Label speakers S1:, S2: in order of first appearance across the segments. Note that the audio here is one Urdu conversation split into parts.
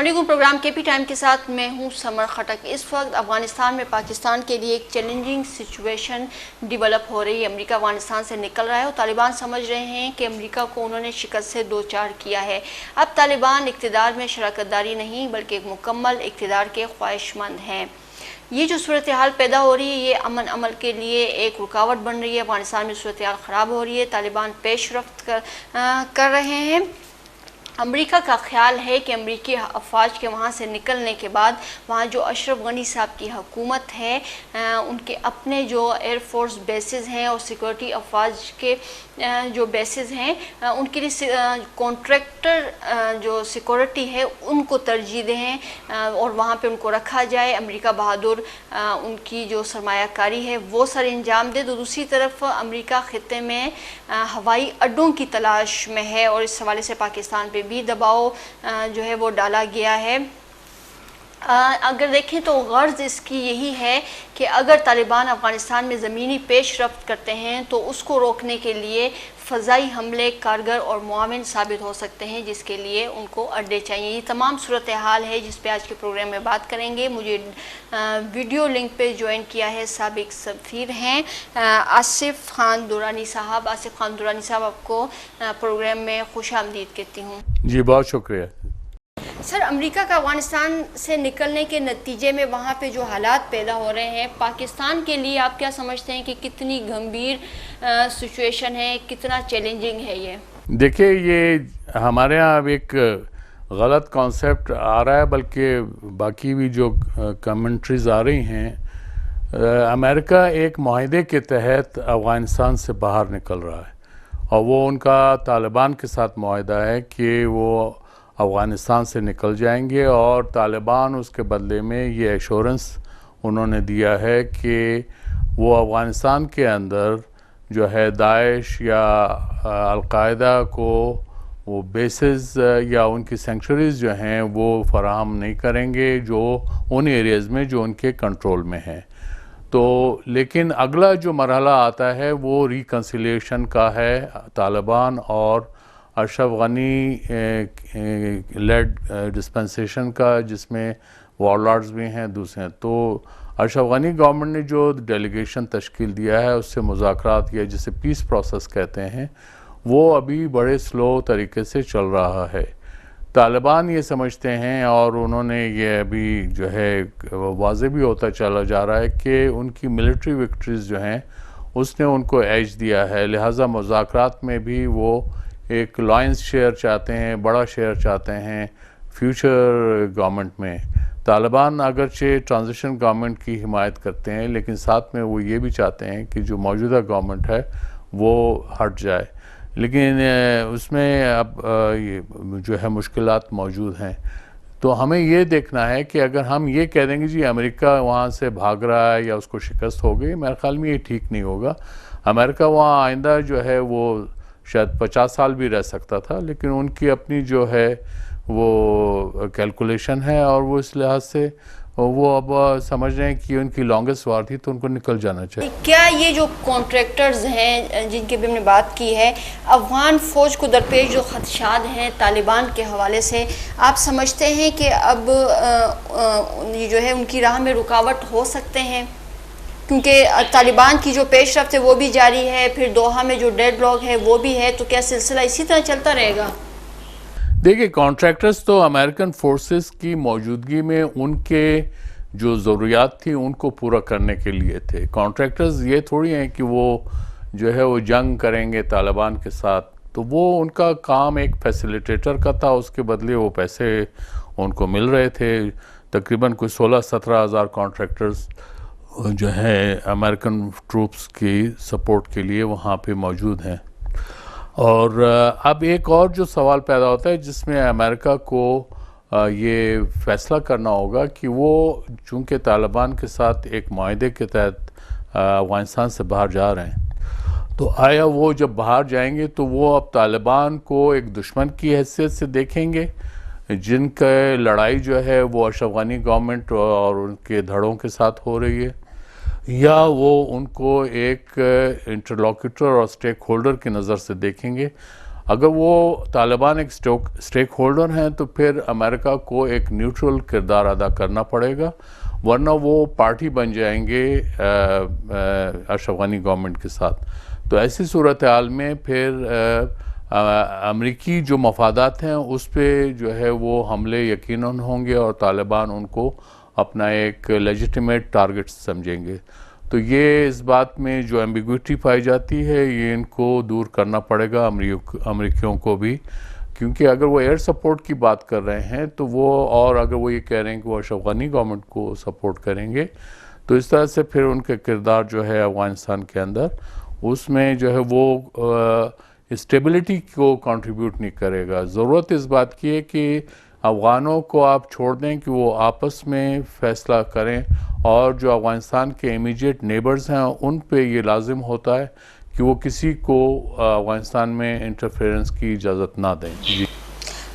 S1: السلام علیکم، پروگرام کے پی ٹائم کے ساتھ میں ہوں سمر خٹک۔ اس وقت افغانستان میں پاکستان کے لیے ایک چیلنجنگ سچویشن ڈیولپ ہو رہی ہے۔ امریکہ افغانستان سے نکل رہا ہے اور طالبان سمجھ رہے ہیں کہ امریکہ کو انہوں نے شکست سے دوچار کیا ہے۔ اب طالبان اقتدار میں شراکت داری نہیں بلکہ ایک مکمل اقتدار کے خواہش مند ہیں۔ یہ جو صورتحال پیدا ہو رہی ہے یہ امن عمل کے لیے ایک رکاوٹ بن رہی ہے۔ افغانستان میں صورتحال خراب ہو رہی ہے، طالبان پیش رفت کر رہے ہیں۔ امریکہ کا خیال ہے کہ امریکی افواج کے وہاں سے نکلنے کے بعد وہاں جو اشرف غنی صاحب کی حکومت ہے، ان کے اپنے جو ایئر فورس بیسز ہیں اور سیکورٹی افواج کے جو بیسز ہیں، ان کے لیے کانٹریکٹر جو سیکورٹی ہے ان کو ترجیح دیں اور وہاں پہ ان کو رکھا جائے۔ امریکہ بہادر ان کی جو سرمایہ کاری ہے وہ سر انجام دے۔ تو دوسری طرف امریکہ خطے میں ہوائی اڈوں کی تلاش میں ہے اور اس حوالے سے پاکستان پہ بھی دباؤ جو ہے وہ ڈالا گیا ہے۔ اگر دیکھیں تو غرض اس کی یہی ہے کہ اگر طالبان افغانستان میں زمینی پیش رفت کرتے ہیں تو اس کو روکنے کے لیے فضائی حملے کارگر اور معاون ثابت ہو سکتے ہیں، جس کے لیے ان کو اڈے چاہیے۔ یہ تمام صورتحال ہے جس پہ آج کے پروگرام میں بات کریں گے۔ مجھے ویڈیو لنک پہ جوائن کیا ہے سابق سفیر ہیں آصف خان درانی صاحب۔ آصف خان درانی صاحب، آپ کو پروگرام میں خوش آمدید کہتی ہوں۔
S2: جی بہت شکریہ۔
S1: سر، امریکہ کا افغانستان سے نکلنے کے نتیجے میں وہاں پہ جو حالات پیدا ہو رہے ہیں، پاکستان کے لیے آپ کیا سمجھتے ہیں کہ کتنی گھمبیر سچویشن ہے، کتنا چیلنجنگ ہے یہ؟
S2: دیکھیں، یہ ہمارے ہاں اب ایک غلط کانسیپٹ آ رہا ہے، بلکہ باقی بھی جو کمنٹریز آ رہی ہیں۔ امریکہ ایک معاہدے کے تحت افغانستان سے باہر نکل رہا ہے اور وہ ان کا طالبان کے ساتھ معاہدہ ہے کہ وہ افغانستان سے نکل جائیں گے، اور طالبان اس کے بدلے میں یہ ایشورنس انہوں نے دیا ہے کہ وہ افغانستان کے اندر جو ہے داعش یا القاعدہ کو وہ بیسز یا ان کی سینکچوریز جو ہیں وہ فراہم نہیں کریں گے جو ان ایریاز میں جو ان کے کنٹرول میں ہیں۔ تو لیکن اگلا جو مرحلہ آتا ہے وہ ریکنسیلیشن کا ہے، طالبان اور اشرف غنی لیڈ ڈسپنسیشن کا، جس میں وار لارڈز بھی ہیں دوسرے۔ تو اشرف غنی گورنمنٹ نے جو ڈیلیگیشن تشکیل دیا ہے اس سے مذاکرات کیا، جسے پیس پروسیس کہتے ہیں، وہ ابھی بڑے سلو طریقے سے چل رہا ہے۔ طالبان یہ سمجھتے ہیں اور انہوں نے یہ ابھی جو ہے واضح بھی ہوتا چلا جا رہا ہے کہ ان کی ملٹری وکٹریز جو ہیں اس نے ان کو ایج دیا ہے، لہٰذا مذاکرات میں بھی وہ ایک لائنس شیئر چاہتے ہیں، بڑا شیئر چاہتے ہیں فیوچر گورنمنٹ میں۔ طالبان اگرچہ ٹرانزیشن گورنمنٹ کی حمایت کرتے ہیں لیکن ساتھ میں وہ یہ بھی چاہتے ہیں کہ جو موجودہ گورنمنٹ ہے وہ ہٹ جائے، لیکن اس میں اب جو ہے مشکلات موجود ہیں۔ تو ہمیں یہ دیکھنا ہے کہ اگر ہم یہ کہہ دیں گے جی امریکہ وہاں سے بھاگ رہا ہے یا اس کو شکست ہو گئی، میرے خیال میں یہ ٹھیک نہیں ہوگا۔ امریکہ وہاں آئندہ جو ہے وہ شاید 50 سال بھی رہ سکتا تھا، لیکن ان کی اپنی جو ہے وہ کیلکولیشن ہے اور وہ اس لحاظ سے وہ اب سمجھ رہے ہیں کہ ان کی لانگسٹ وار تھی تو ان کو نکل جانا چاہیے۔
S1: کیا یہ جو کانٹریکٹرز ہیں جن کی بھی ہم نے بات کی ہے، افغان فوج کو درپیش جو خدشات ہیں طالبان کے حوالے سے، آپ سمجھتے ہیں کہ اب یہ جو ہے ان کی راہ میں رکاوٹ ہو سکتے ہیں؟ کیونکہ طالبان کی جو پیش رفت ہے وہ بھی جاری ہے، پھر دوحہ میں جو ڈیڈ لاک ہے وہ بھی ہے، تو کیا سلسلہ اسی طرح چلتا رہے گا؟
S2: دیکھیں، کانٹریکٹرز تو امریکن فورسز کی موجودگی میں ان کے جو ضروریات تھی ان کو پورا کرنے کے لیے تھے۔ کانٹریکٹرز یہ تھوڑی ہیں کہ وہ جو ہے وہ جنگ کریں گے طالبان کے ساتھ، تو وہ ان کا کام ایک فیسیلیٹیٹر کا تھا، اس کے بدلے وہ پیسے ان کو مل رہے تھے۔ تقریباً کوئی 16-17 ہزار کانٹریکٹرز جو ہے امریکن ٹروپس کی سپورٹ کے لیے وہاں پہ موجود ہیں۔ اور اب ایک اور جو سوال پیدا ہوتا ہے جس میں امریکہ کو یہ فیصلہ کرنا ہوگا کہ وہ چونکہ طالبان کے ساتھ ایک معاہدے کے تحت افغانستان سے باہر جا رہے ہیں، تو آیا وہ جب باہر جائیں گے تو وہ اب طالبان کو ایک دشمن کی حیثیت سے دیکھیں گے جن کا لڑائی جو ہے وہ اشرف غنی گورنمنٹ اور ان کے دھڑوں کے ساتھ ہو رہی ہے، یا وہ ان کو ایک انٹرلوکیٹر اور سٹیک ہولڈر کی نظر سے دیکھیں گے؟ اگر وہ طالبان ایک اسٹیک ہولڈر ہیں تو پھر امریکہ کو ایک نیوٹرل کردار ادا کرنا پڑے گا، ورنہ وہ پارٹی بن جائیں گے اشرف غنی گورنمنٹ کے ساتھ. تو ایسی صورتحال میں پھر امریکی جو مفادات ہیں اس پہ جو ہے وہ حملے یقیناً ہوں گے اور طالبان ان کو اپنا ایک لیجیٹیمیٹ ٹارگٹ سمجھیں گے. تو یہ اس بات میں جو ایمبیگوٹی پائی جاتی ہے یہ ان کو دور کرنا پڑے گا امریکیوں کو بھی، کیونکہ اگر وہ ایئر سپورٹ کی بات کر رہے ہیں تو وہ، اور اگر وہ یہ کہہ رہے ہیں کہ وہ اشرف غنی گورنمنٹ کو سپورٹ کریں گے، تو اس طرح سے پھر ان کا کردار جو ہے افغانستان کے اندر اس میں جو ہے وہ اسٹیبلٹی کو کنٹریبیوٹ نہیں کرے گا. ضرورت اس بات کی ہے کہ افغانوں کو آپ چھوڑ دیں کہ وہ آپس میں فیصلہ کریں، اور جو افغانستان کے امیجیٹ نیبرز ہیں ان پہ یہ لازم ہوتا ہے کہ وہ کسی کو افغانستان میں انٹرفیئرنس کی اجازت نہ دیں. جی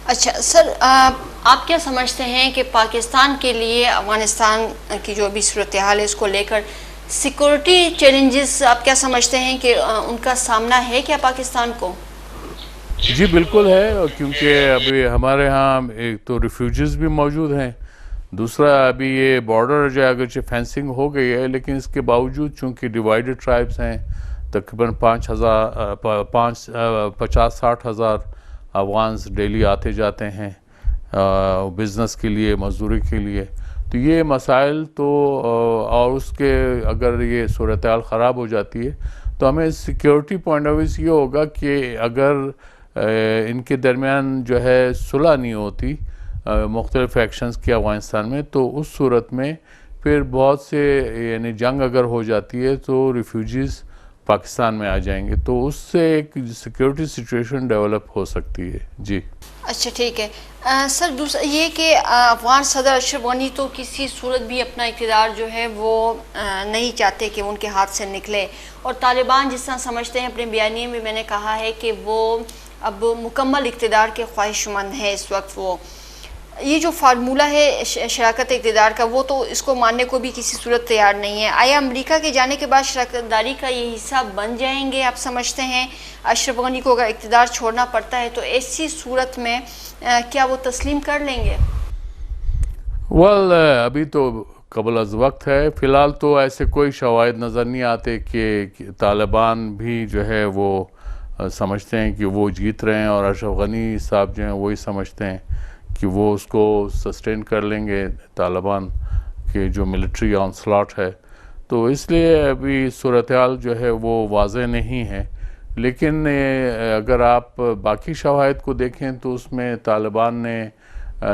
S1: اچھا سر، آپ کیا سمجھتے ہیں کہ پاکستان کے لیے افغانستان کی جو ابھی صورتحال ہے اس کو لے کر سیکورٹی چیلنجز آپ کیا سمجھتے ہیں کہ ان کا سامنا ہے کیا پاکستان کو؟
S2: جی بالکل ہے، کیونکہ ابھی ہمارے ہاں ایک تو ریفیوجیز بھی موجود ہیں، دوسرا ابھی یہ بارڈر جو ہے اگرچہ فینسنگ ہو گئی ہے لیکن اس کے باوجود چونکہ ڈیوائیڈڈ ٹرائبس ہیں، تقریباً 50-60 ہزار افغانز ڈیلی آتے جاتے ہیں بزنس کے لیے، مزدوری کے لیے. تو یہ مسائل تو، اور اس کے اگر یہ صورتحال خراب ہو جاتی ہے تو ہمیں سیکیورٹی پوائنٹ آف ویو سے یہ ہوگا کہ اگر ان کے درمیان جو ہے صلح نہیں ہوتی مختلف ایکشنز کی افغانستان میں، تو اس صورت میں پھر بہت سے یعنی جنگ اگر ہو جاتی ہے تو ریفیوجیز پاکستان میں آ جائیں گے، تو اس سے ایک سیکیورٹی سچویشن ڈیولپ ہو سکتی ہے. جی
S1: اچھا ٹھیک ہے سر. دوسرا یہ کہ افغان صدر اشرف غنی تو کسی صورت بھی اپنا اقتدار جو ہے وہ نہیں چاہتے کہ ان کے ہاتھ سے نکلے، اور طالبان جس طرح سمجھتے ہیں، اپنے بیانیے میں نے کہا ہے کہ وہ اب مکمل اقتدار کے خواہش مند ہیں اس وقت. وہ یہ جو فارمولہ ہے شراکت اقتدار کا، وہ تو اس کو ماننے کو بھی کسی صورت تیار نہیں ہے. آیا امریکہ کے جانے کے بعد شراکت داری کا یہ حصہ بن جائیں گے آپ سمجھتے ہیں؟ اشرف غنی کو اگر اقتدار چھوڑنا پڑتا ہے تو ایسی صورت میں کیا وہ تسلیم کر لیں گے؟
S2: ابھی تو قبل از وقت ہے. فی الحال تو ایسے کوئی شواہد نظر نہیں آتے کہ طالبان بھی جو ہے وہ سمجھتے ہیں کہ وہ جیت رہے ہیں، اور اشرف غنی صاحب جو ہیں وہی سمجھتے ہیں کہ وہ اس کو سسٹین کر لیں گے طالبان کے جو ملٹری آنسلاٹ ہے. تو اس لیے ابھی صورتحال جو ہے وہ واضح نہیں ہے. لیکن اگر آپ باقی شواہد کو دیکھیں تو اس میں طالبان نے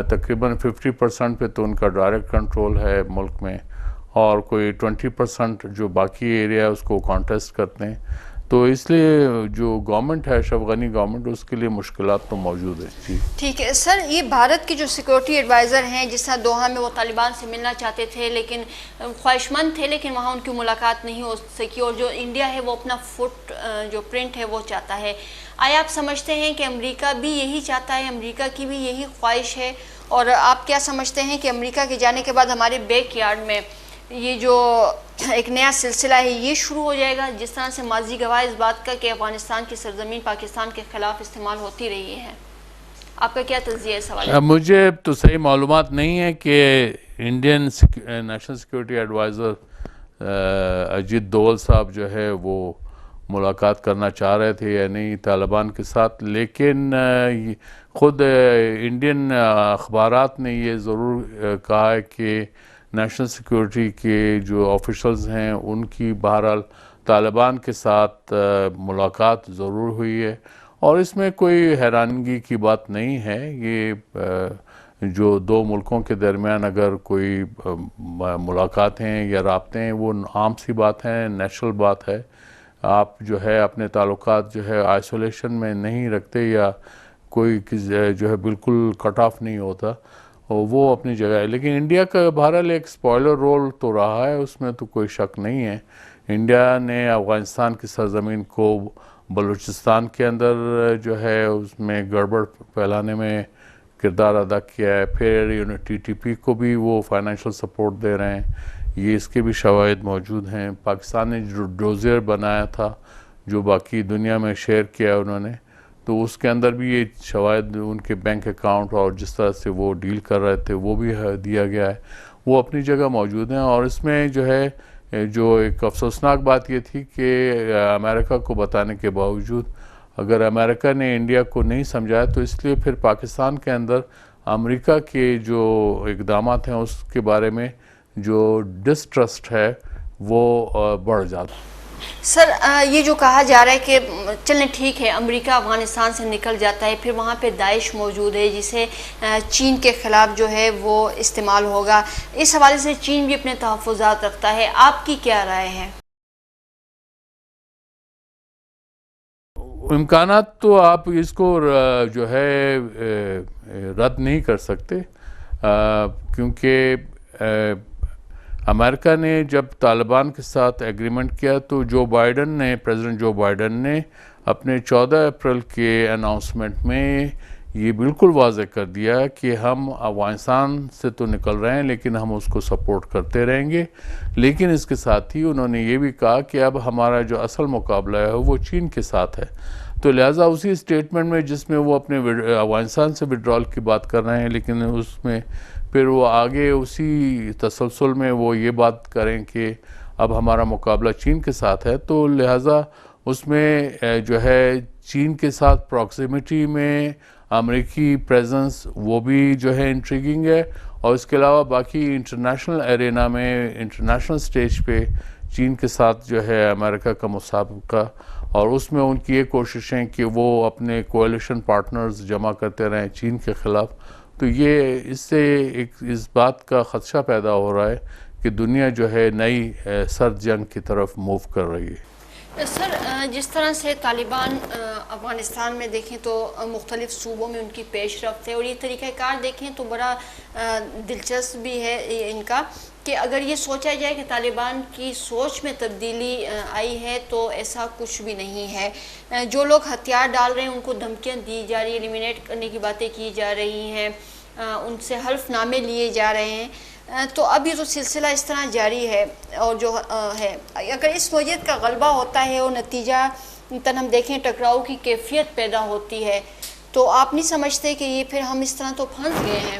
S2: تقریباً 50% پہ تو ان کا ڈائریکٹ کنٹرول ہے ملک میں، اور کوئی 20% جو باقی ایریا ہے اس کو کانٹیسٹ کرتے ہیں. تو اس لیے جو گورنمنٹ ہے اشرف غنی گورنمنٹ، اس کے لیے مشکلات تو موجود ہیں. جی
S1: ٹھیک ہے سر. یہ بھارت کے جو سیکورٹی ایڈوائزر ہیں، جس طرح دوحہ میں وہ طالبان سے ملنا چاہتے تھے، لیکن خواہش مند تھے لیکن وہاں ان کی ملاقات نہیں ہو سکی، اور جو انڈیا ہے وہ اپنا فٹ جو پرنٹ ہے وہ چاہتا ہے. آیا آپ سمجھتے ہیں کہ امریکہ بھی یہی چاہتا ہے، امریکہ کی بھی یہی خواہش ہے؟ اور آپ کیا سمجھتے ہیں کہ امریکہ کے جانے کے بعد ہمارے بیک یارڈ میں یہ جو ایک نیا سلسلہ ہے یہ شروع ہو جائے گا، جس طرح سے ماضی گواہ اس بات کا کہ افغانستان کی سرزمین پاکستان کے خلاف استعمال ہوتی رہی ہے؟ آپ کا کیا تجزیہ ہے سوال؟
S2: مجھے تو صحیح معلومات نہیں ہے کہ Indian national security adviser Ajit Doval صاحب جو ہے وہ ملاقات کرنا چاہ رہے تھے یا نہیں طالبان کے ساتھ، لیکن خود انڈین اخبارات نے یہ ضرور کہا ہے کہ نیشنل سیکورٹی کے جو آفیشلز ہیں ان کی بہرحال طالبان کے ساتھ ملاقات ضرور ہوئی ہے، اور اس میں کوئی حیرانگی کی بات نہیں ہے. یہ جو دو ملکوں کے درمیان اگر کوئی ملاقاتیں یا رابطے ہیں وہ عام سی بات ہے، نیچرل بات ہے. آپ جو ہے اپنے تعلقات جو ہے آئسولیشن میں نہیں رکھتے، یا کوئی جو ہے بالکل کٹ آف نہیں ہوتا، وہ اپنی جگہ ہے. لیکن انڈیا کا بہرحال ایک اسپوائلر رول تو رہا ہے، اس میں تو کوئی شک نہیں ہے. انڈیا نے افغانستان کی سرزمین کو بلوچستان کے اندر جو ہے اس میں گڑبڑ پھیلانے میں کردار ادا کیا ہے. پھر ٹی ٹی پی کو بھی وہ فائنینشل سپورٹ دے رہے ہیں، یہ اس کے بھی شواہد موجود ہیں. پاکستان نے جو ڈوزیر بنایا تھا جو باقی دنیا میں شیئر کیا انہوں نے، تو اس کے اندر بھی یہ شواہد ان کے بینک اکاؤنٹ اور جس طرح سے وہ ڈیل کر رہے تھے وہ بھی دیا گیا ہے، وہ اپنی جگہ موجود ہیں. اور اس میں جو ہے جو ایک افسوسناک بات یہ تھی کہ امریکہ کو بتانے کے باوجود اگر امریکہ نے انڈیا کو نہیں سمجھایا تو اس لیے پھر پاکستان کے اندر امریکہ کے جو اقدامات ہیں اس کے بارے میں جو ڈسٹرسٹ ہے وہ بڑھ جاتا.
S1: سر یہ جو کہا جا رہا ہے کہ چلیں ٹھیک ہے امریکہ افغانستان سے نکل جاتا ہے، پھر وہاں پہ داعش موجود ہے جسے چین کے خلاف جو ہے وہ استعمال ہوگا، اس حوالے سے چین بھی اپنے تحفظات رکھتا ہے، آپ کی کیا رائے ہے؟
S2: امکانات تو آپ اس کو جو ہے رد نہیں کر سکتے، کیونکہ امریکہ نے جب طالبان کے ساتھ ایگریمنٹ کیا تو پریزیڈنٹ جو بائیڈن نے اپنے 14 اپریل کے اناؤنسمنٹ میں یہ بالکل واضح کر دیا کہ ہم افغانستان سے تو نکل رہے ہیں لیکن ہم اس کو سپورٹ کرتے رہیں گے، لیکن اس کے ساتھ ہی انہوں نے یہ بھی کہا کہ اب ہمارا جو اصل مقابلہ ہے وہ چین کے ساتھ ہے. تو لہٰذا اسی اسٹیٹمنٹ میں جس میں وہ اپنے افغانستان سے وڈرال کی بات کر رہے ہیں، لیکن اس میں پھر وہ آگے اسی تسلسل میں وہ یہ بات کریں کہ اب ہمارا مقابلہ چین کے ساتھ ہے، تو لہٰذا اس میں جو ہے چین کے ساتھ پراکسیمیٹی میں امریکی پریزنس وہ بھی جو ہے انٹریگنگ ہے، اور اس کے علاوہ باقی انٹرنیشنل ایرینا میں انٹرنیشنل سٹیج پہ چین کے ساتھ جو ہے امریکہ کا مسابقہ، اور اس میں ان کی یہ کوششیں کہ وہ اپنے کولیشن پارٹنرز جمع کرتے رہیں چین کے خلاف. تو یہ اس سے اس بات کا خدشہ پیدا ہو رہا ہے کہ دنیا جو ہے نئی سرد جنگ کی طرف موو کر رہی ہے.
S1: سر جس طرح سے طالبان افغانستان میں دیکھیں تو مختلف صوبوں میں ان کی پیش رفت ہے، اور یہ طریقہ کار دیکھیں تو بڑا دلچسپ بھی ہے ان کا کہ اگر یہ سوچا جائے کہ طالبان کی سوچ میں تبدیلی آئی ہے تو ایسا کچھ بھی نہیں ہے. جو لوگ ہتھیار ڈال رہے ہیں ان کو دھمکیاں دی جا رہی ہیں، ایلیمینیٹ کرنے کی باتیں کی جا رہی ہیں، ان سے حلف نامے لیے جا رہے ہیں. تو اب یہ تو سلسلہ اس طرح جاری ہے، اور جو ہے اگر اس نوعیت کا غلبہ ہوتا ہے اور نتیجہ تن ہم دیکھیں ٹکراؤ کی کیفیت پیدا ہوتی ہے، تو آپ نہیں سمجھتے کہ یہ پھر ہم اس طرح تو پھنس گئے ہیں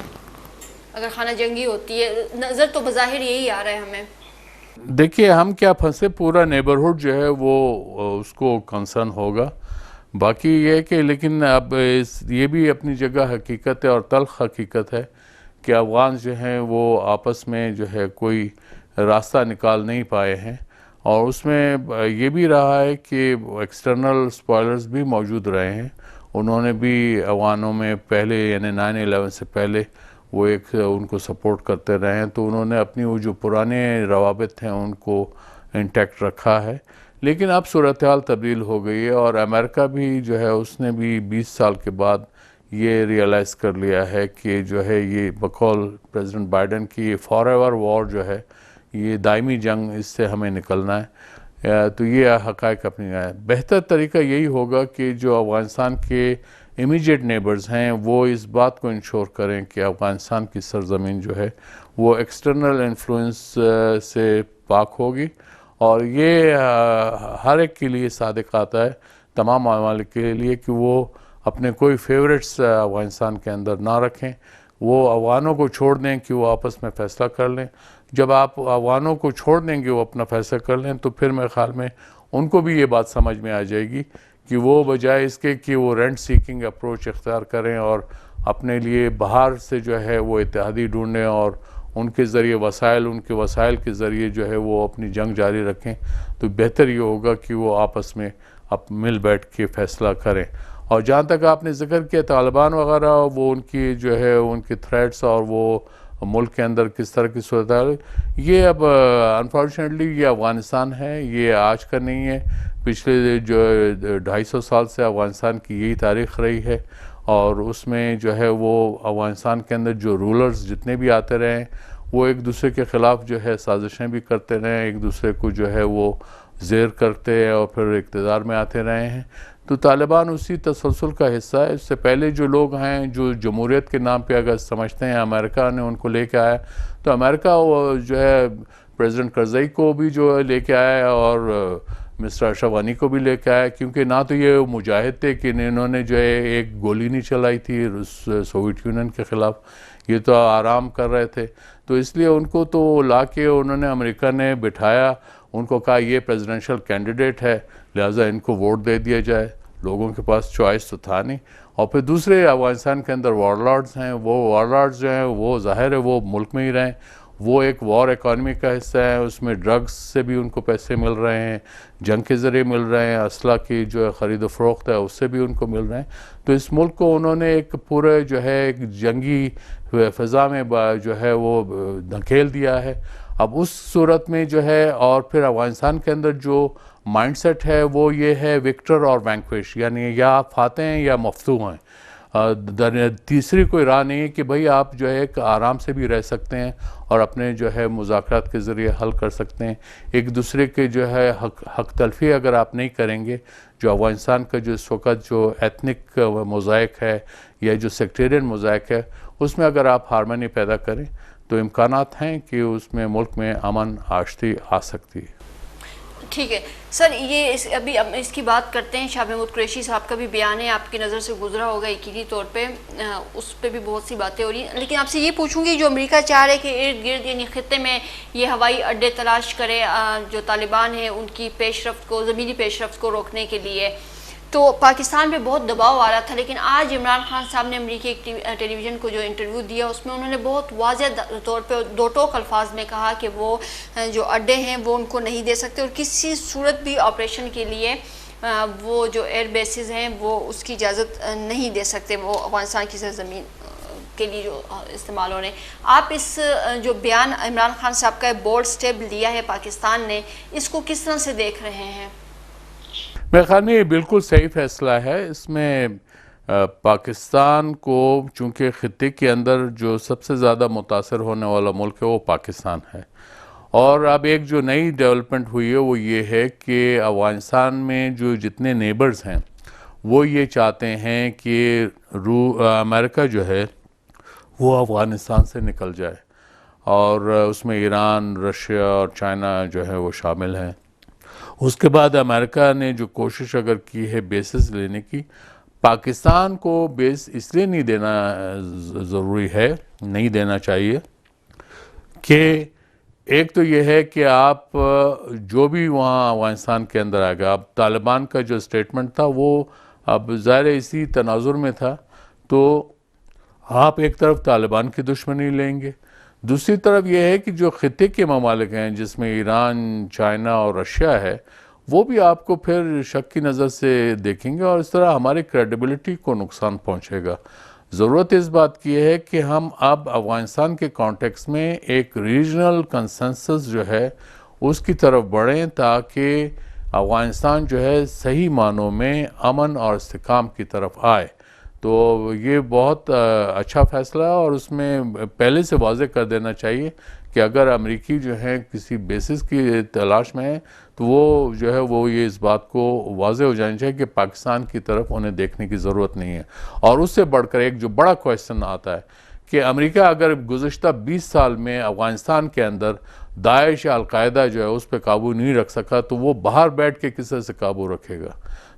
S1: اگر خانہ جنگی ہوتی ہے؟ نظر تو بظاہر یہی آ رہا ہے ہمیں.
S2: دیکھیے ہم کیا پھنسے، پورا نیبرہڈ جو ہے وہ اس کو کنسرن ہوگا. باقی یہ ہے کہ لیکن اب یہ بھی اپنی جگہ حقیقت ہے اور تلخ حقیقت ہے کہ افغان جو ہیں وہ آپس میں جو ہے کوئی راستہ نکال نہیں پائے ہیں، اور اس میں یہ بھی رہا ہے کہ ایکسٹرنل سپوائلرز بھی موجود رہے ہیں. انہوں نے بھی افغانوں میں پہلے یعنی 9/11 سے پہلے وہ ایک ان کو سپورٹ کرتے رہے ہیں، تو انہوں نے اپنی وہ جو پرانے روابط ہیں ان کو انٹیکٹ رکھا ہے. لیکن اب صورتحال تبدیل ہو گئی ہے، اور امریکہ بھی جو ہے اس نے بھی 20 سال کے بعد یہ ریئلائز کر لیا ہے کہ جو ہے یہ بقول پریزیڈنٹ بائیڈن کی یہ فار ایور وار جو ہے، یہ دائمی جنگ، اس سے ہمیں نکلنا ہے. تو یہ حقائق اپنی ہے. بہتر طریقہ یہی ہوگا کہ جو افغانستان کے امیجیٹ نیبرز ہیں وہ اس بات کو انشور کریں کہ افغانستان کی سرزمین جو ہے وہ ایکسٹرنل انفلوئنس سے پاک ہوگی، اور یہ ہر ایک کے لیے صادق آتا ہے، تمام ممالک کے لیے، کہ وہ اپنے کوئی فیورٹس افغانستان کے اندر نہ رکھیں. وہ افغانوں کو چھوڑ دیں کہ وہ آپس میں فیصلہ کر لیں. جب آپ افغانوں کو چھوڑ دیں گے وہ اپنا فیصلہ کر لیں تو پھر میرے خیال میں ان کو بھی یہ بات سمجھ میں آ جائے گی کہ وہ بجائے اس کے کہ وہ رینٹ سیکنگ اپروچ اختیار کریں اور اپنے لیے باہر سے جو ہے وہ اتحادی ڈھونڈیں اور ان کے ذریعے ان کے وسائل کے ذریعے جو ہے وہ اپنی جنگ جاری رکھیں، تو بہتر یہ ہوگا کہ وہ آپس میں مل بیٹھ کے فیصلہ کریں. اور جہاں تک آپ نے ذکر کیا طالبان وغیرہ، وہ ان کی جو ہے ان کی تھریٹس اور وہ ملک کے اندر کس طرح کی صورتحال، یہ اب انفارچونیٹلی یہ افغانستان ہے، یہ آج کا نہیں ہے. پچھلے جو 250 سال سے افغانستان کی یہی تاریخ رہی ہے، اور اس میں جو ہے وہ افغانستان کے اندر جو رولرز جتنے بھی آتے رہے ہیں وہ ایک دوسرے کے خلاف جو ہے سازشیں بھی کرتے رہے ہیں، ایک دوسرے کو جو ہے وہ زیر کرتے اور پھر اقتدار میں آتے رہے ہیں. تو طالبان اسی تسلسل کا حصہ ہے. اس سے پہلے جو لوگ ہیں جو جمہوریت کے نام پہ اگر سمجھتے ہیں امریکہ نے ان کو لے کے آیا، تو امریکہ جو ہے پریزیڈنٹ کرزئی کو بھی جو لے کے آیا، اور مسٹر اشرف غنی کو بھی لے کے آیا، کیونکہ نہ تو یہ مجاہد تھے کہ انہوں نے جو ہے ایک گولی نہیں چلائی تھی سوویت یونین کے خلاف، یہ تو آرام کر رہے تھے، تو اس لیے ان کو تو لا کے انہوں نے امریکہ نے بٹھایا، ان کو کہا یہ پریزیڈنشل کینڈیڈیٹ ہے لہٰذا ان کو ووٹ دے دیا جائے، لوگوں کے پاس چوائس تو تھا نہیں۔ اور پھر دوسرے افغانستان کے اندر وار لارڈز ہیں، وہ وار لارڈز جو ہیں وہ ظاہر ہے وہ ملک میں ہی رہیں، وہ ایک وار اکانومی کا حصہ ہے، اس میں ڈرگز سے بھی ان کو پیسے مل رہے ہیں، جنگ کے ذریعے مل رہے ہیں، اسلحہ کی جو ہے خرید و فروخت ہے اس سے بھی ان کو مل رہے ہیں، تو اس ملک کو انہوں نے ایک پورے جو ہے ایک جنگی فضا میں جو ہے وہ دھکیل دیا ہے۔ اب اس صورت میں جو ہے اور پھر افغانستان کے اندر جو مائنڈ سیٹ ہے وہ یہ ہے وکٹر اور وینکوش، یعنی یا آپ فاتح ہیں یا مفتوح ہیں، تیسری کوئی راہ نہیں ہے کہ بھئی آپ جو ہے ایک آرام سے بھی رہ سکتے ہیں اور اپنے جو ہے مذاکرات کے ذریعے حل کر سکتے ہیں، ایک دوسرے کے جو ہے حق تلفی اگر آپ نہیں کریں گے، جو افغانستان کا جو اس وقت جو ایتھنک موزائک ہے یا جو سیکٹیرین موزائک ہے اس میں اگر آپ ہارمونی پیدا کریں تو امکانات ہیں کہ اس میں ملک میں امن آشتی آ سکتی ہے۔
S1: ٹھیک ہے سر، یہ ابھی اس کی بات کرتے ہیں، شاہ محمود قریشی صاحب کا بھی بیان ہے، آپ کی نظر سے گزرا ہوگا یقینی طور پہ، اس پہ بھی بہت سی باتیں ہو رہی ہیں، لیکن آپ سے یہ پوچھوں گی جو امریکہ چاہ رہے کہ ارد گرد یعنی خطے میں یہ ہوائی اڈے تلاش کرے جو طالبان ہیں ان کی پیش رفت کو، زمینی پیش رفت کو روکنے کے لیے، تو پاکستان پہ بہت دباؤ آ رہا تھا، لیکن آج عمران خان صاحب نے امریکی ایک ٹیلی ویژن کو جو انٹرویو دیا اس میں انہوں نے بہت واضح طور پہ دو ٹوک الفاظ میں کہا کہ وہ جو اڈے ہیں وہ ان کو نہیں دے سکتے اور کسی صورت بھی آپریشن کے لیے وہ جو ایئر بیسز ہیں وہ اس کی اجازت نہیں دے سکتے، وہ افغانستان کی سرزمین کے لیے جو استعمال ہو رہے ہیں۔ آپ اس جو بیان عمران خان صاحب کا بولڈ سٹیپ لیا ہے پاکستان نے، اس کو کس طرح سے دیکھ رہے ہیں؟
S2: میرے خیال میں یہ بالکل صحیح فیصلہ ہے، اس میں پاکستان کو چونکہ خطے کے اندر جو سب سے زیادہ متاثر ہونے والا ملک ہے وہ پاکستان ہے، اور اب ایک جو نئی ڈیولپمنٹ ہوئی ہے وہ یہ ہے کہ افغانستان میں جو جتنے نیبرز ہیں وہ یہ چاہتے ہیں کہ امریکہ جو ہے وہ افغانستان سے نکل جائے، اور اس میں ایران، رشیا اور چائنا جو ہے وہ شامل ہیں۔ اس کے بعد امریکہ نے جو کوشش اگر کی ہے بیسز لینے کی، پاکستان کو بیس اس لیے نہیں دینا ضروری ہے، نہیں دینا چاہیے کہ ایک تو یہ ہے کہ آپ جو بھی وہاں افغانستان کے اندر آئے گا، اب طالبان کا جو سٹیٹمنٹ تھا وہ اب ظاہر اسی تناظر میں تھا، تو آپ ایک طرف طالبان کی دشمنی لیں گے، دوسری طرف یہ ہے کہ جو خطے کے ممالک ہیں جس میں ایران، چائنا اور رشیا ہے، وہ بھی آپ کو پھر شک کی نظر سے دیکھیں گے اور اس طرح ہماری کریڈیبلٹی کو نقصان پہنچے گا۔ ضرورت اس بات کی ہے کہ ہم اب افغانستان کے کانٹیکس میں ایک ریجنل کنسنسس جو ہے اس کی طرف بڑھیں تاکہ افغانستان جو ہے صحیح معنوں میں امن اور استحکام کی طرف آئے۔ تو یہ بہت اچھا فیصلہ ہے اور اس میں پہلے سے واضح کر دینا چاہیے کہ اگر امریکی جو ہیں کسی بیسس کی تلاش میں ہیں تو وہ جو ہے وہ یہ اس بات کو واضح ہو جانی چاہیے کہ پاکستان کی طرف انہیں دیکھنے کی ضرورت نہیں ہے۔ اور اس سے بڑھ کر ایک جو بڑا کویسچن آتا ہے کہ امریکہ اگر گزشتہ 20 سال میں افغانستان کے اندر داعش یا القاعدہ جو ہے اس پہ قابو نہیں رکھ سکا تو وہ باہر بیٹھ کے کس طرح سے قابو رکھے گا؟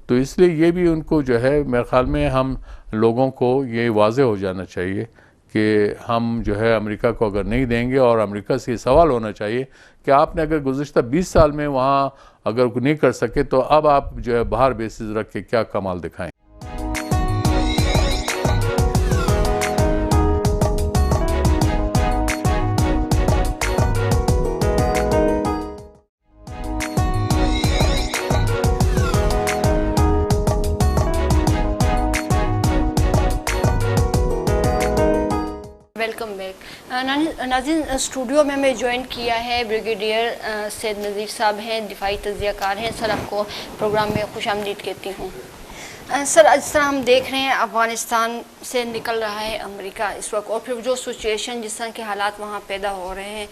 S2: تو اس لیے یہ بھی ان کو جو ہے میرے خیال میں ہم لوگوں کو یہ واضح ہو جانا چاہیے کہ ہم جو ہے امریکہ کو اگر نہیں دیں گے، اور امریکہ سے یہ سوال ہونا چاہیے کہ آپ نے اگر گزشتہ 20 سال میں وہاں اگر نہیں کر سکے تو اب آپ جو ہے باہر بیسز رکھ کے کیا کمال دکھائیں۔
S1: ویلکم بیک ناظرین، اسٹوڈیو میں ہمیں جوائن کیا ہے بریگیڈیئر سید نذیر صاحب ہیں، دفاعی تجزیہ کار ہیں۔ سر آپ کو پروگرام میں خوش آمدید کہتی ہوں۔ سر اس طرح ہم دیکھ رہے ہیں افغانستان سے نکل رہا ہے امریکہ اس وقت، اور پھر جو سچویشن جس طرح کے حالات وہاں پیدا ہو رہے ہیں،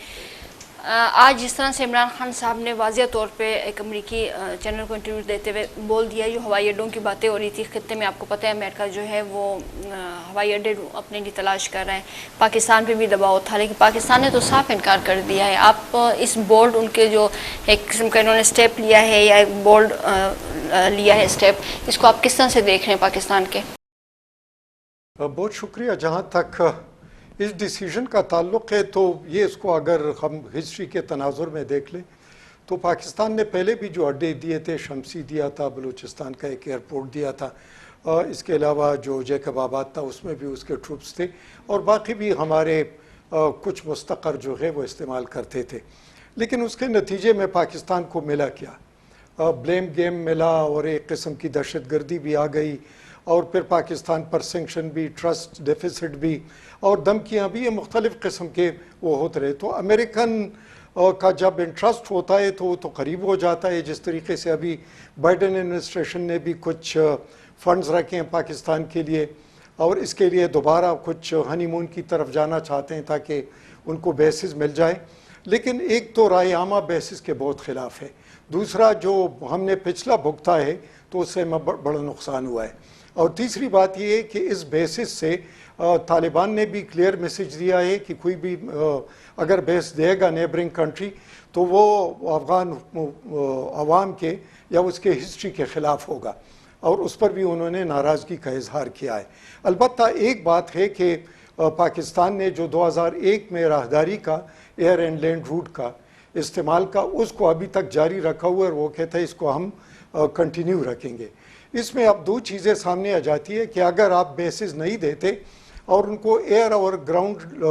S1: آج جس طرح سے عمران خان صاحب نے واضح طور پہ ایک امریکی چینل کو انٹرویو دیتے ہوئے بول دیا، جو ہوائی اڈوں کی باتیں ہو رہی تھی خطے میں، آپ کو پتہ ہے امریکہ جو ہے وہ ہوائی اڈے اپنے لیے تلاش کر رہے ہیں، پاکستان پہ بھی دباؤ تھا، لیکن پاکستان نے تو صاف انکار کر دیا ہے۔ آپ اس بولڈ ان کے جو ایک قسم کا انہوں نے اسٹیپ لیا ہے یا ایک بولڈ لیا ہے اسٹیپ، اس کو آپ کس طرح سے دیکھ رہے ہیں پاکستان کے؟
S3: بہت شکریہ۔ جہاں تک اس ڈیسیژن کا تعلق ہے تو یہ اس کو اگر ہم ہسٹری کے تناظر میں دیکھ لیں تو پاکستان نے پہلے بھی جو اڈے دیے تھے، شمسی دیا تھا، بلوچستان کا ایک ایئرپورٹ دیا تھا، اس کے علاوہ جو جیکب آباد تھا اس میں بھی اس کے ٹروپس تھے، اور باقی بھی ہمارے کچھ مستقر جو ہے وہ استعمال کرتے تھے۔ لیکن اس کے نتیجے میں پاکستان کو ملا کیا؟ بلیم گیم ملا، اور ایک قسم کی دہشت گردی بھی آ گئی، اور پھر پاکستان پر سینکشن بھی، ٹرسٹ ڈیفیسٹ بھی، اور دھمکیاں بھی، یہ مختلف قسم کے وہ ہوتے رہے۔ تو امریکن کا جب انٹرسٹ ہوتا ہے تو وہ تو قریب ہو جاتا ہے، جس طریقے سے ابھی بائیڈن ایڈمنسٹریشن نے بھی کچھ فنڈز رکھے ہیں پاکستان کے لیے، اور اس کے لیے دوبارہ کچھ ہنی مون کی طرف جانا چاہتے ہیں تاکہ ان کو بیسز مل جائیں۔ لیکن ایک تو رائے عامہ بیسز کے بہت خلاف ہے، دوسرا جو ہم نے پچھلا بھگتا ہے تو اس سے بڑا نقصان ہوا ہے، اور تیسری بات یہ ہے کہ اس بیسس سے طالبان نے بھی کلیئر میسج دیا ہے کہ کوئی بھی اگر بیس دے گا نیبرنگ کنٹری تو وہ افغان عوام کے یا اس کے ہسٹری کے خلاف ہوگا، اور اس پر بھی انہوں نے ناراضگی کا اظہار کیا ہے۔ البتہ ایک بات ہے کہ پاکستان نے جو 2001 میں راہداری کا ایئر اینڈ لینڈ روٹ کا استعمال کا، اس کو ابھی تک جاری رکھا ہوا ہے، اور وہ کہتا ہے اس کو ہم کنٹینیو رکھیں گے۔ اس میں اب دو چیزیں سامنے آ جاتی ہے کہ اگر آپ بیسز نہیں دیتے اور ان کو ایئر اور گراؤنڈ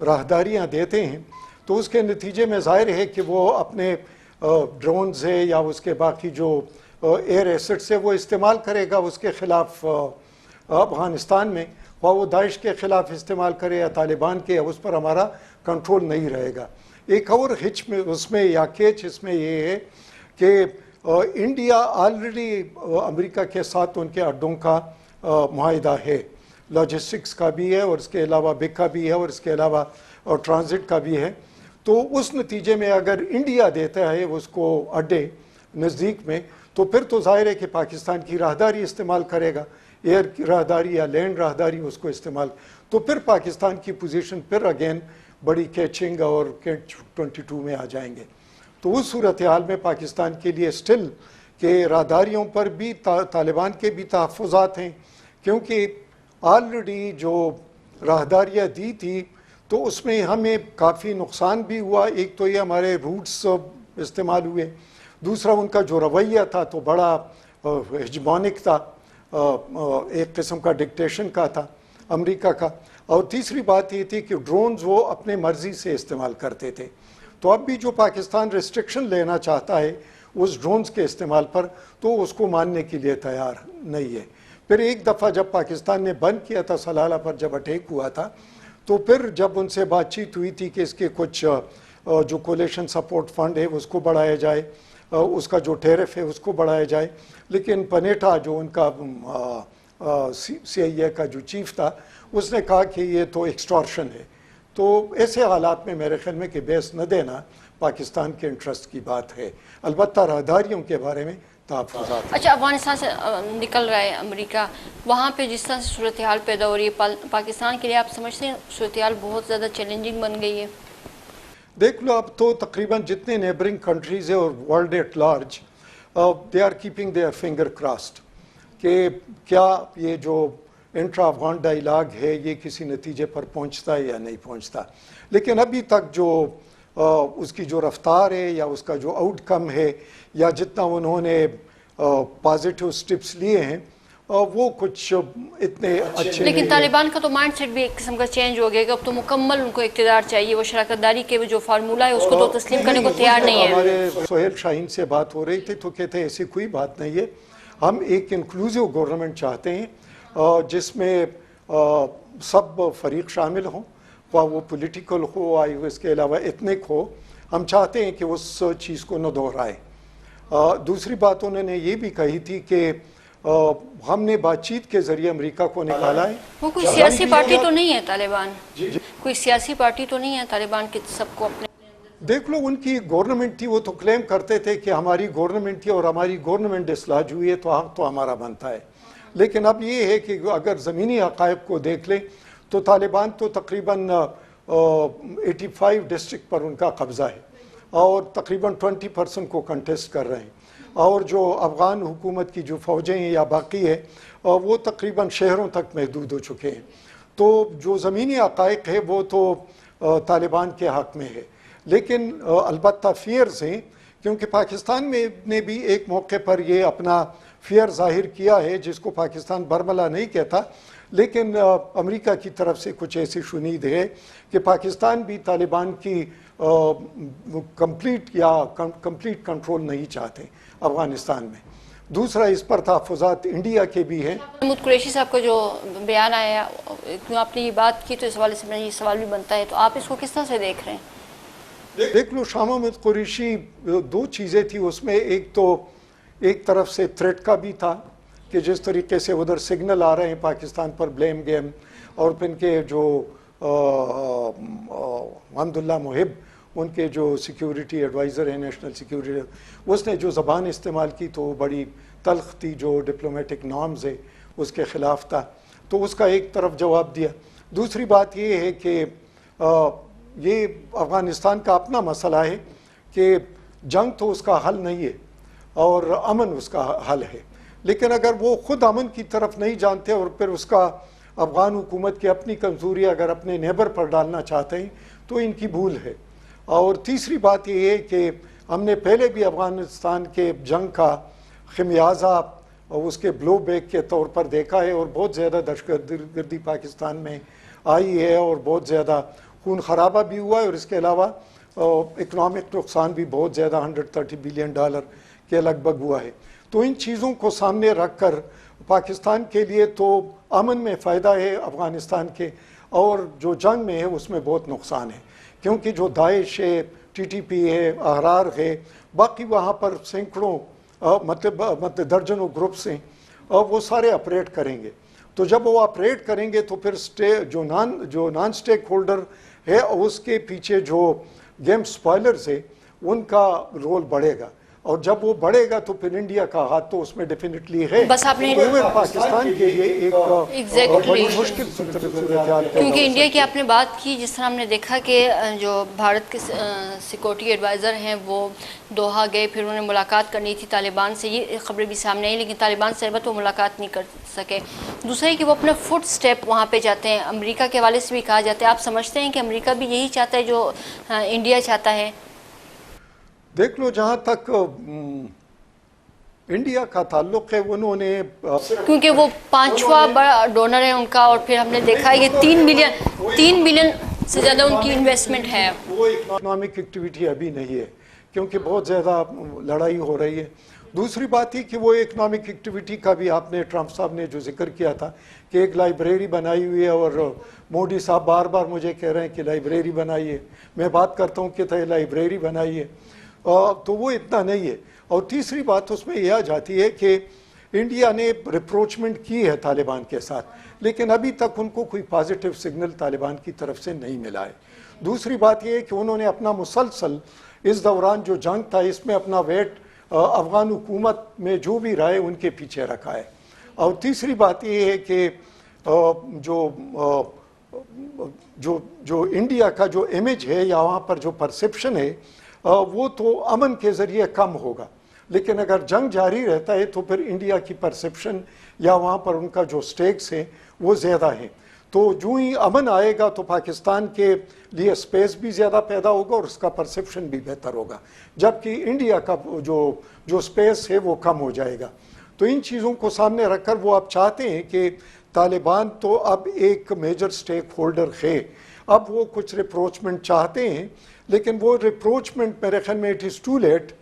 S3: راہداریاں دیتے ہیں تو اس کے نتیجے میں ظاہر ہے کہ وہ اپنے ڈرونز ہے یا اس کے باقی جو ایئر ایسٹس ہے وہ استعمال کرے گا اس کے خلاف افغانستان میں، وہ داعش کے خلاف استعمال کرے یا طالبان کے، اس پر ہمارا کنٹرول نہیں رہے گا۔ ایک اور ہچ میں اس میں یا کیچ اس میں یہ ہے کہ انڈیا آلریڈی امریکہ کے ساتھ ان کے اڈوں کا معاہدہ ہے، لاجسٹکس کا بھی ہے، اور اس کے علاوہ بک کا بھی ہے، اور اس کے علاوہ ٹرانزٹ کا بھی ہے۔ تو اس نتیجے میں اگر انڈیا دیتا ہے اس کو اڈے نزدیک میں تو پھر تو ظاہر ہے کہ پاکستان کی راہداری استعمال کرے گا، ایئر کی راہداری یا لینڈ راہداری اس کو استعمال، تو پھر پاکستان کی پوزیشن پھر اگین بڑی کیچنگ اور کیچ 22 میں آ جائیں گے۔ تو اس صورتحال میں پاکستان کے لیے سٹل کہ راہداریوں پر بھی طالبان کے بھی تحفظات ہیں، کیونکہ آلریڈی جو راہداریاں دی تھی تو اس میں ہمیں کافی نقصان بھی ہوا۔ ایک تو یہ ہمارے روٹس استعمال ہوئے، دوسرا ان کا جو رویہ تھا تو بڑا ہجمونک تھا، ایک قسم کا ڈکٹیشن کا تھا امریکہ کا، اور تیسری بات یہ تھی کہ ڈرونز وہ اپنے مرضی سے استعمال کرتے تھے۔ تو اب بھی جو پاکستان ریسٹرکشن لینا چاہتا ہے اس ڈرونز کے استعمال پر تو اس کو ماننے کے لیے تیار نہیں ہے۔ پھر ایک دفعہ جب پاکستان نے بند کیا تھا سلالہ پر، جب اٹیک ہوا تھا، تو پھر جب ان سے بات چیت ہوئی تھی کہ اس کے کچھ جو کولیشن سپورٹ فنڈ ہے اس کو بڑھایا جائے، اس کا جو ٹیرف ہے اس کو بڑھایا جائے، لیکن پنیٹا جو ان کا سی آئی اے کا جو چیف تھا اس نے کہا کہ یہ تو ایکسٹورشن ہے۔ تو ایسے حالات میں میرے خیال میں کہ بیس نہ دینا پاکستان کے انٹرسٹ کی بات ہے، البتہ راہداریوں کے بارے میں تحفظات۔
S1: اچھا، افغانستان سے نکل رہا ہے امریکہ، وہاں پہ جس طرح سے صورتحال پیدا ہو رہی ہے پاکستان کے لیے، آپ سمجھتے ہیں صورتحال بہت زیادہ چیلنجنگ بن گئی ہے؟
S3: دیکھ لو، اب تو تقریباً جتنے نیبرنگ کنٹریز ہیں اور world at large they are keeping their finger crossed کہ کیا یہ جو انٹرا افغان ڈائیلاگ ہے یہ کسی نتیجے پر پہنچتا ہے یا نہیں پہنچتا۔ لیکن ابھی تک جو اس کی جو رفتار ہے یا اس کا جو آؤٹ کم ہے یا جتنا انہوں نے پازیٹیو سٹیپس لیے ہیں وہ کچھ اتنے اچھے،
S1: لیکن طالبان کا تو مائنڈ سیٹ بھی ایک قسم کا چینج ہو گیا کہ اب تو مکمل ان کو اقتدار چاہیے، وہ شراکت داری کے جو فارمولہ ہے اس کو تو تسلیم کرنے کو تیار نہیں ہے۔
S3: ہمارے سہیل شاہین سے بات ہو رہی تھی تو کہتے ہیں ایسی کوئی بات نہیں ہے، ہم ایک انکلوزیو گورنمنٹ چاہتے ہیں جس میں سب فریق شامل ہوں، خواہ وہ پولیٹیکل ہو، اس کے علاوہ ایتھنک ہو، ہم چاہتے ہیں کہ اس چیز کو نہ دہرائے۔ دوسری بات انہوں نے یہ بھی کہی تھی کہ ہم نے بات چیت کے ذریعے امریکہ کو نکالا ہے۔
S1: وہ کوئی سیاسی پارٹی تو نہیں ہے طالبان، کوئی سیاسی پارٹی تو نہیں ہے طالبان کے سب کو اپنے
S3: دیکھ لو ان کی گورنمنٹ تھی، وہ تو کلیم کرتے تھے کہ ہماری گورنمنٹ تھی اور ہماری گورنمنٹ اصلاح ہوئی ہے تو حق تو ہمارا بنتا ہے. لیکن اب یہ ہے کہ اگر زمینی حقائق کو دیکھ لیں تو طالبان تو تقریباً 85 ڈسٹرکٹ پر ان کا قبضہ ہے اور تقریباً 20% کو کنٹیسٹ کر رہے ہیں. اور جو افغان حکومت کی جو فوجیں ہیں یا باقی ہے وہ تقریباً شہروں تک محدود ہو چکے ہیں. تو جو زمینی حقائق ہے وہ تو طالبان کے حق میں ہے. لیکن البتہ فیئرز ہیں، کیونکہ پاکستان میں نے بھی ایک موقع پر یہ اپنا فیئر ظاہر کیا ہے جس کو پاکستان برملا نہیں کہتا، لیکن امریکہ کی طرف سے کچھ ایسی شنید ہے کہ پاکستان بھی طالبان کی کمپلیٹ کنٹرول نہیں چاہتے افغانستان میں. دوسرا اس پر تحفظات انڈیا کے بھی ہیں.
S1: محمود قریشی صاحب کا جو بیان آیا، کیوں آپ نے یہ بات کی تو اس حوالے سے میں یہ سوال بھی بنتا ہے، تو آپ اس کو کس طرح سے دیکھ رہے ہیں؟
S3: دیکھ لو شاہ محمود قریشی، دو چیزیں تھی اس میں. ایک تو ایک طرف سے تھریٹ کا بھی تھا کہ جس طریقے سے ادھر سگنل آ رہے ہیں پاکستان پر بلیم گیم، اور پھر ان کے جو حمد اللہ محب ان کے جو سیکیورٹی ایڈوائزر ہیں نیشنل سیکیورٹی، اس نے جو زبان استعمال کی تو بڑی تلخ تھی، جو ڈپلومیٹک نارمز ہے اس کے خلاف تھا، تو اس کا ایک طرف جواب دیا. دوسری بات یہ ہے کہ یہ افغانستان کا اپنا مسئلہ ہے کہ جنگ تو اس کا حل نہیں ہے اور امن اس کا حل ہے. لیکن اگر وہ خود امن کی طرف نہیں جانتے اور پھر اس کا افغان حکومت کی اپنی کمزوری اگر اپنے نیبر پر ڈالنا چاہتے ہیں تو ان کی بھول ہے. اور تیسری بات یہ ہے کہ ہم نے پہلے بھی افغانستان کے جنگ کا خمیازہ اس کے بلو بیک کے طور پر دیکھا ہے، اور بہت زیادہ دہشت گردی پاکستان میں آئی ہے اور بہت زیادہ خون خرابہ بھی ہوا ہے، اور اس کے علاوہ اکنامک نقصان بھی بہت زیادہ $130 بلین کے لگ بھگ ہوا ہے. تو ان چیزوں کو سامنے رکھ کر پاکستان کے لیے تو امن میں فائدہ ہے افغانستان کے، اور جو جنگ میں ہے اس میں بہت نقصان ہے، کیونکہ جو داعش ہے، TTP ہے، احرار ہے، باقی وہاں پر سینکڑوں مطلب درجنوں گروپس ہیں، وہ سارے آپریٹ کریں گے. تو جب وہ آپریٹ کریں گے تو پھر جو نان سٹیک ہولڈر ہے اس کے پیچھے جو گیم سپوائلرز ہے ان کا رول بڑھے گا، اور جب وہ بڑھے گا تو پھر انڈیا کا ہاتھ تو اس میں ڈیفینیٹلی ہے.
S1: بس آپ نے
S3: پاکستان کے لیے ایک بڑی مشکل صورتحال،
S1: کیونکہ انڈیا کی آپ نے بات کی، جس طرح ہم نے دیکھا کہ جو بھارت کے سیکورٹی ایڈوائزر ہیں وہ دوحہ گئے، پھر انہوں نے ملاقات کرنی تھی طالبان سے، یہ خبریں بھی سامنے آئی، لیکن طالبان سے البتہ وہ ملاقات نہیں کر سکے. دوسرا ہے کہ وہ اپنا فٹ سٹیپ وہاں پہ جاتے ہیں، امریکہ کے حوالے سے بھی کہا جاتا ہے. آپ سمجھتے ہیں کہ امریکہ بھی یہی چاہتا ہے جو انڈیا چاہتا ہے؟
S3: دیکھ لو جہاں تک انڈیا کا تعلق ہے، انہوں نے
S1: کیونکہ وہ 5واں بڑا ڈونر ہے ان کا، اور پھر ہم نے دیکھا ہے کہ 3 بلین سے زیادہ ان کی انویسٹمنٹ ہے.
S3: وہ اکنامک ایکٹیویٹی ابھی نہیں ہے کیونکہ بہت زیادہ لڑائی ہو رہی ہے. دوسری بات یہ کہ وہ اکنامک ایکٹیویٹی کا بھی آپ نے ٹرمپ صاحب نے جو ذکر کیا تھا کہ ایک لائبریری بنائی ہوئی ہے، اور مودی صاحب بار بار مجھے کہہ رہے ہیں کہ لائبریری بنائیے، میں بات کرتا ہوں کہ لائبریری بنائیے، تو وہ اتنا نہیں ہے. اور تیسری بات اس میں یہ آ جاتی ہے کہ انڈیا نے ریپروچمنٹ کی ہے طالبان کے ساتھ، لیکن ابھی تک ان کو کوئی پازیٹیو سگنل طالبان کی طرف سے نہیں ملا ہے. دوسری بات یہ ہے کہ انہوں نے اپنا مسلسل اس دوران جو جنگ تھا اس میں اپنا ویٹ افغان حکومت میں جو بھی رائے ان کے پیچھے رکھا ہے. اور تیسری بات یہ ہے کہ جو انڈیا کا جو امیج ہے یا وہاں پر جو پرسیپشن ہے وہ تو امن کے ذریعے کم ہوگا، لیکن اگر جنگ جاری رہتا ہے تو پھر انڈیا کی پرسیپشن یا وہاں پر ان کا جو سٹیکس ہیں وہ زیادہ ہیں. تو جو ہی امن آئے گا تو پاکستان کے لیے سپیس بھی زیادہ پیدا ہوگا اور اس کا پرسیپشن بھی بہتر ہوگا، جبکہ انڈیا کا جو سپیس ہے وہ کم ہو جائے گا. تو ان چیزوں کو سامنے رکھ کر وہ اب چاہتے ہیں کہ طالبان تو اب ایک میجر سٹیک ہولڈر ہے، اب وہ کچھ ریپروچمنٹ چاہتے ہیں، لیکن وہ ریپروچمنٹ میرے خیال میں اٹ از ٹو لیٹ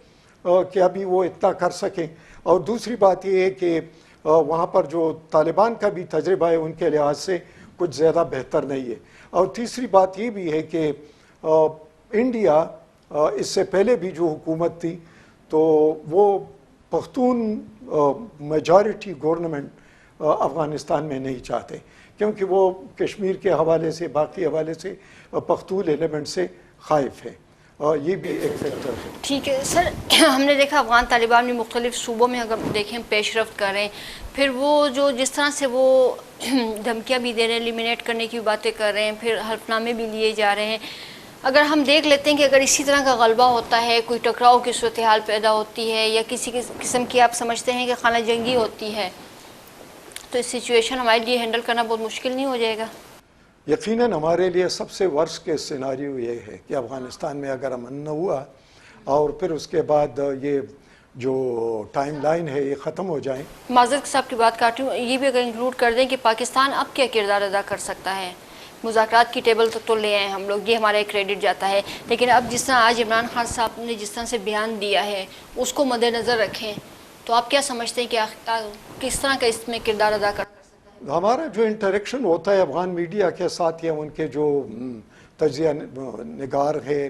S3: کہ ابھی وہ اتنا کر سکیں. اور دوسری بات یہ ہے کہ وہاں پر جو طالبان کا بھی تجربہ ہے ان کے لحاظ سے کچھ زیادہ بہتر نہیں ہے. اور تیسری بات یہ بھی ہے کہ انڈیا اس سے پہلے بھی جو حکومت تھی تو وہ پختون میجارٹی گورنمنٹ افغانستان میں نہیں چاہتے، کیونکہ وہ کشمیر کے حوالے سے باقی حوالے سے پختون ایلیمنٹ سے خائف ہے. یہ بھی ایک فیکٹر ہے۔
S1: ٹھیک ہے سر، ہم نے دیکھا افغان طالبان بھی مختلف صوبوں میں اگر دیکھیں پیش رفت کر رہے ہیں، پھر وہ جو جس طرح سے وہ دھمکیاں بھی دے رہے ہیں، ایلیمینیٹ کرنے کی باتیں کر رہے ہیں، پھر حلف نامے بھی لیے جا رہے ہیں، اگر ہم دیکھ لیتے ہیں کہ اگر اسی طرح کا غلبہ ہوتا ہے، کوئی ٹکراؤ کی صورتحال پیدا ہوتی ہے یا کسی قسم کی آپ سمجھتے ہیں کہ خانہ جنگی ہوتی ہے، تو اس سچویشن ہمارے لیے ہینڈل کرنا بہت مشکل نہیں ہو جائے گا؟
S3: یقیناً ہمارے لیے سب سے ورس کے سیناریو یہ ہے کہ افغانستان میں اگر امن نہ ہوا اور پھر اس کے بعد یہ جو ٹائم لائن ہے یہ ختم ہو جائیں۔
S1: معذرت صاحب کی بات کاٹی ہوں، یہ بھی اگر انکلوڈ کر دیں کہ پاکستان اب کیا کردار ادا کر سکتا ہے؟ مذاکرات کی ٹیبل تک تو لے آئے ہم لوگ، یہ ہمارا ایک کریڈٹ جاتا ہے، لیکن اب جس طرح آج عمران خان صاحب نے جس طرح سے بیان دیا ہے اس کو مد نظر رکھیں تو آپ کیا سمجھتے ہیں کہ کس طرح کا اس میں کردار ادا کر سکتا ہے؟
S3: ہمارا جو انٹریکشن ہوتا ہے افغان میڈیا کے ساتھ یا ان کے جو تجزیہ نگار ہے،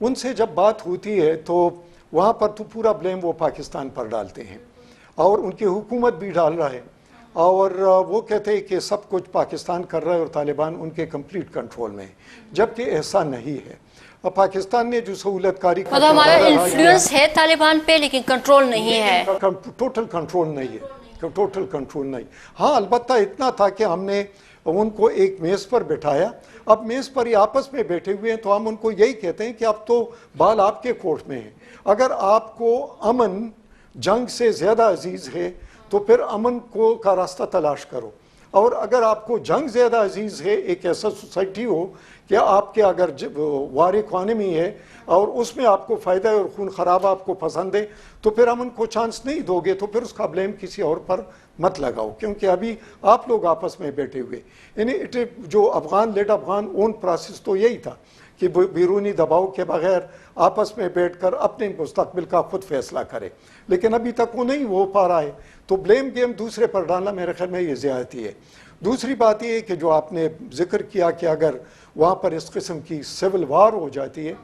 S3: ان سے جب بات ہوتی ہے تو وہاں پر تو پورا بلیم وہ پاکستان پر ڈالتے ہیں اور ان کی حکومت بھی ڈال رہا ہے، اور وہ کہتے ہیں کہ سب کچھ پاکستان کر رہا ہے اور طالبان ان کے کمپلیٹ کنٹرول میں ہے، جبکہ ایسا نہیں ہے۔ اور پاکستان نے جو سہولت کاری کا
S1: مطلب ہمارا انفلوئنس ہے طالبان پہ لیکن کنٹرول نہیں ہے،
S3: ٹوٹل کنٹرول نہیں ہے، ٹوٹل کنٹرول نہیں۔ ہاں البتہ اتنا تھا کہ ہم نے ان کو ایک میز پر بٹھایا، اب میز پر یہ آپس میں بیٹھے ہوئے ہیں تو ہم ان کو یہی کہتے ہیں کہ اب تو بال آپ کے کورٹ میں ہے، اگر آپ کو امن جنگ سے زیادہ عزیز ہے تو پھر امن کا راستہ تلاش کرو، اور اگر آپ کو جنگ زیادہ عزیز ہے، ایک ایسا سوسائٹی ہو کہ آپ کے اگر وار اکانومی ہے اور اس میں آپ کو فائدہ ہے اور خون خراب آپ کو پسند ہے تو پھر امن کو چانس نہیں دو گے تو پھر اس کا بلیم کسی اور پر مت لگاؤ، کیونکہ ابھی آپ لوگ آپس میں بیٹھے ہوئے یعنی جو افغان لیڈ افغان اون پروسیس تو یہی تھا کہ بیرونی دباؤ کے بغیر آپس میں بیٹھ کر اپنے مستقبل کا خود فیصلہ کرے، لیکن ابھی تک وہ نہیں ہو پا رہا ہے، تو بلیم گیم دوسرے پر ڈالنا میرے خیال میں یہ زیادتی ہے۔ دوسری بات یہ ہے کہ جو آپ نے ذکر کیا کہ اگر وہاں پر اس قسم کی سول وار ہو جاتی ہے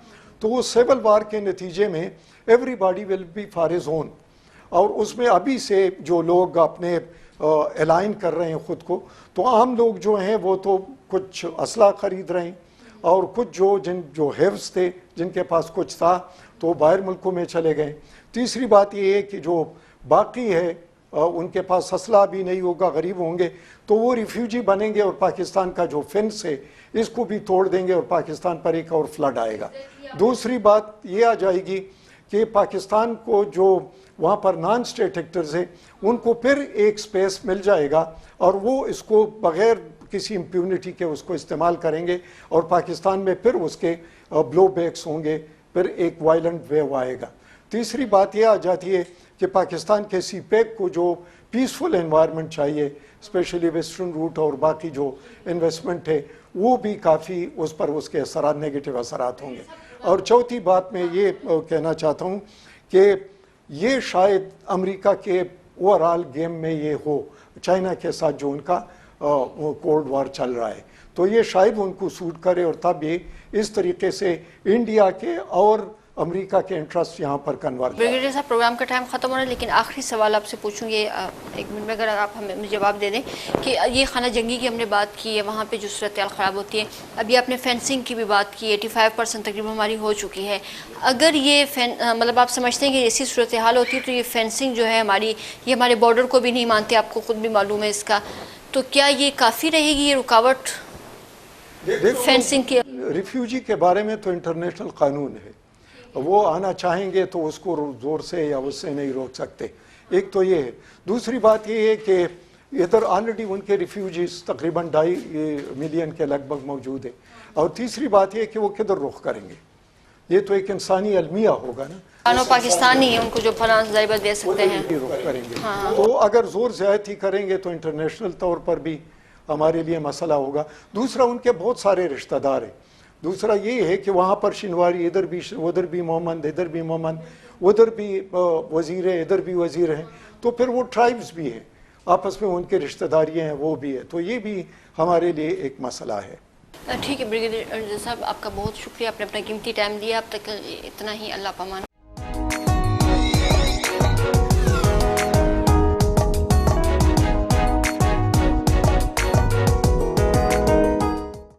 S3: تو وہ سول وار کے نتیجے میں everybody will be for his own, اور اس میں ابھی سے جو لوگ اپنے الائن کر رہے ہیں خود کو، تو عام لوگ جو ہیں وہ تو کچھ اسلحہ خرید رہے ہیں اور کچھ جو ہیوز تھے جن کے پاس کچھ تھا تو وہ باہر ملکوں میں چلے گئے۔ تیسری بات یہ ہے کہ جو باقی ہے ان کے پاس اسلحہ بھی نہیں ہوگا، غریب ہوں گے تو وہ ریفیوجی بنیں گے اور پاکستان کا جو فینس ہے اس کو بھی توڑ دیں گے اور پاکستان پر ایک اور فلڈ آئے گا۔ دوسری بات یہ آ جائے گی کہ پاکستان کو جو وہاں پر نان اسٹیٹ ایکٹرز ہیں ان کو پھر ایک سپیس مل جائے گا اور وہ اس کو بغیر کسی امپیونٹی کے اس کو استعمال کریں گے اور پاکستان میں پھر اس کے بلو بیکس ہوں گے، پھر ایک وائلنٹ ویو آئے گا۔ تیسری بات یہ آ جاتی ہے کہ پاکستان کے سی پیک کو جو پیسفل انوائرمنٹ چاہیے، اسپیشلی ویسٹرن روٹ اور باقی جو انویسٹمنٹ ہے وہ بھی کافی اس پر اس کے اثرات نیگیٹو اثرات ہوں گے۔ اور چوتھی بات میں یہ کہنا چاہتا ہوں کہ یہ شاید امریکہ کے اوور آل گیم میں یہ ہو، چائنا کے ساتھ جو ان کا کولڈ وار چل رہا ہے تو یہ شاید ان کو سوٹ کرے اور تب یہ اس طریقے سے انڈیا کے اور امریکہ کے انٹرسٹ یہاں پر کنورٹ۔
S1: بریگیڈیئر صاحب پروگرام کا ٹائم ختم ہو رہا ہے لیکن آخری سوال آپ سے پوچھوں، یہ ایک منٹ میں اگر آپ ہمیں جواب دے دیں کہ یہ خانہ جنگی کی ہم نے بات کی ہے، وہاں پہ جو صورتحال خراب ہوتی ہے، ابھی آپ نے فینسنگ کی بھی بات کی، 85% تقریباً ہماری ہو چکی ہے، اگر یہ مطلب آپ سمجھتے ہیں کہ ایسی صورتحال ہوتی ہے تو یہ فینسنگ جو ہے ہماری، یہ ہمارے بارڈر کو بھی نہیں مانتے، آپ کو خود بھی معلوم ہے اس کا، تو کیا یہ کافی رہے گی یہ رکاوٹ فینسنگ کی؟
S3: ریفیوجی کے بارے میں تو انٹرنیشنل قانون ہے، وہ آنا چاہیں گے تو اس کو زور سے یا اس سے نہیں روک سکتے، ایک تو یہ ہے۔ دوسری بات یہ ہے کہ ادھر آلریڈی ان کے ریفیوجیز تقریباً 2.5 ملین کے لگ بھگ موجود ہیں، اور تیسری بات یہ کہ وہ کدھر رخ کریں گے، یہ تو ایک انسانی المیہ ہوگا نا،
S1: پاکستانی ہیں ان کو جو فلاں ضربہ دے سکتے ہیں،
S3: رخ کریں گے تو اگر زور زیادتی کریں گے تو انٹرنیشنل طور پر بھی ہمارے لیے مسئلہ ہوگا۔ دوسرا ان کے بہت سارے رشتہ دار ہیں، دوسرا یہ ہے کہ وہاں پر شنواری، ادھر بھی محمد، ادھر بھی محمد، ادھر بھی وزیر ہے، ادھر بھی وزیر ہیں، تو پھر وہ ٹرائبز بھی ہیں آپس میں، ان کے رشتہ داریاں ہیں وہ بھی ہے، تو یہ بھی ہمارے لیے ایک مسئلہ ہے۔
S1: ٹھیک ہے بریگیڈیئر صاحب، آپ کا بہت شکریہ، آپ نے اپنا قیمتی ٹائم دیا، اب تک اتنا ہی، اللہ پامان۔